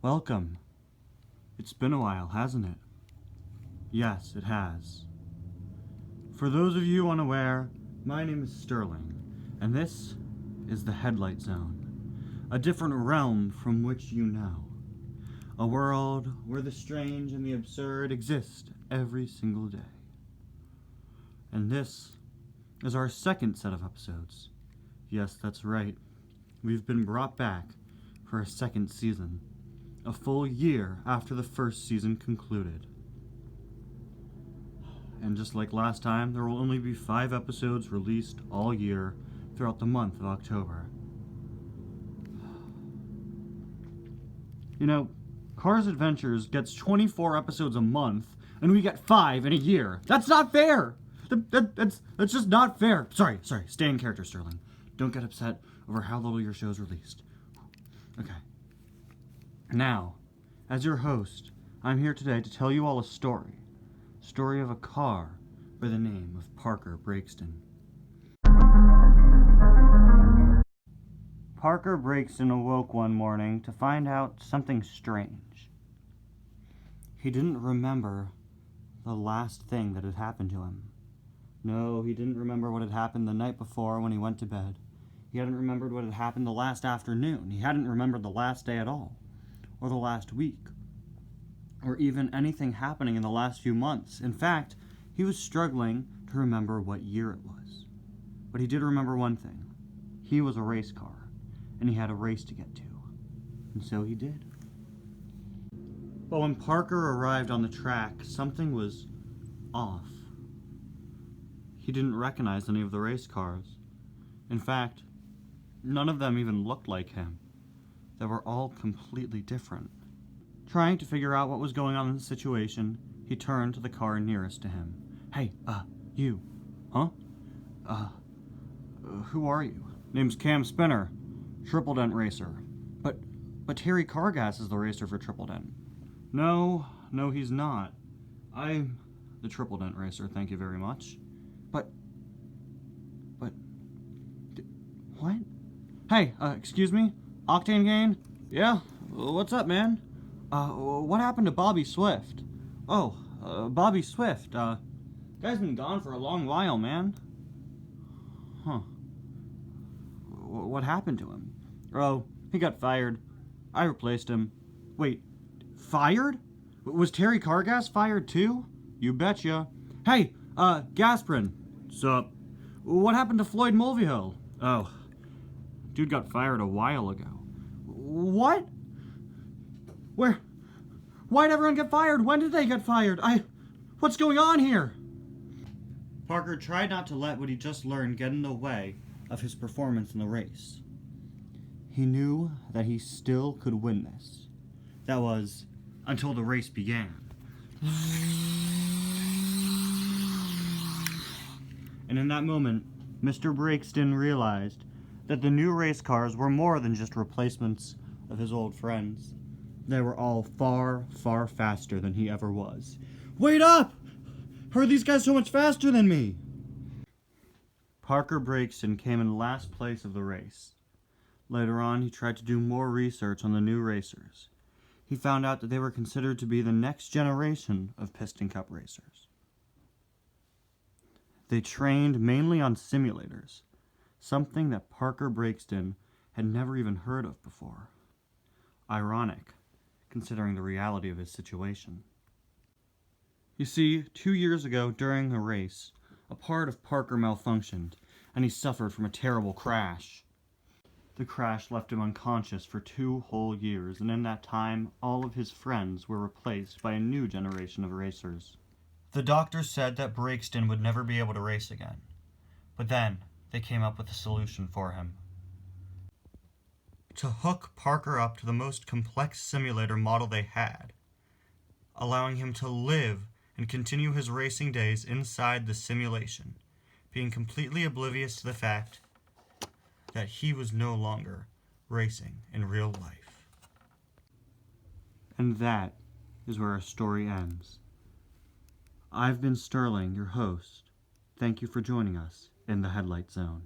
Welcome. It's been a while, hasn't it? Yes, it has. For those of you unaware, my name is Sterling, and this is the Headlight Zone, a different realm from which you know. A world where the strange and the absurd exist every single day. And this is our second set of episodes. Yes, that's right. We've been brought back for a second season, a full year after the first season concluded. And just like last time, there will only be 5 episodes released all year throughout the month of October. You know, Cars Adventures gets 24 episodes a month, and we get 5 in a year. That's not fair! That's just not fair. Sorry, stay in character, Sterling. Don't get upset over how little your show's released. Okay. Now, as your host, I'm here today to tell you all a story. Story of a car by the name of Parker Breakston. Parker Breakston awoke one morning to find out something strange. He didn't remember the last thing that had happened to him. No, he didn't remember what had happened the night before when he went to bed. He hadn't remembered what had happened the last afternoon. He hadn't remembered the last day at all, or the last week, or even anything happening in the last few months. In fact, he was struggling to remember what year it was. But he did remember one thing. He was a race car, and he had a race to get to. And so he did. But when Parker arrived on the track, something was off. He didn't recognize any of the race cars. In fact, none of them even looked like him. They were all completely different. Trying to figure out what was going on in the situation, he turned to the car nearest to him. Hey, you. Huh? Who are you? Name's Cam Spinner, Triple Dent Racer. But Terry Cargas is the racer for Triple Dent. No, he's not. I'm the Triple Dent Racer, thank you very much. What? Hey, excuse me? Octane Gain? Yeah? What's up, man? What happened to Bobby Swift? Oh, Bobby Swift, guy's been gone for a long while, man. Huh. What happened to him? Oh, he got fired. I replaced him. Wait, fired? Was Terry Cargas fired too? You betcha. Hey, Gasprin. Sup? What happened to Floyd Mulvihill? Oh, dude got fired a while ago. What? Where? Why'd everyone get fired? When did they get fired? What's going on here? Parker tried not to let what he just learned get in the way of his performance in the race. He knew that he still could win this. That was, until the race began. And in that moment, Mr. Breakston realized that the new race cars were more than just replacements of his old friends. They were all far, far faster than he ever was. Wait up! How are these guys so much faster than me? Parker Breakston came in last place of the race. Later on, he tried to do more research on the new racers. He found out that they were considered to be the next generation of Piston Cup racers. They trained mainly on simulators, something that Parker Breakston had never even heard of before. Ironic, considering the reality of his situation. You see, 2 years ago during a race, a part of Parker malfunctioned, and he suffered from a terrible crash. The crash left him unconscious for 2 whole years, and in that time, all of his friends were replaced by a new generation of racers. The doctors said that Breakston would never be able to race again, but then they came up with a solution for him. To hook Parker up to the most complex simulator model they had, allowing him to live and continue his racing days inside the simulation, being completely oblivious to the fact that he was no longer racing in real life. And that is where our story ends. I've been Sterling, your host. Thank you for joining us in the Headlight Zone.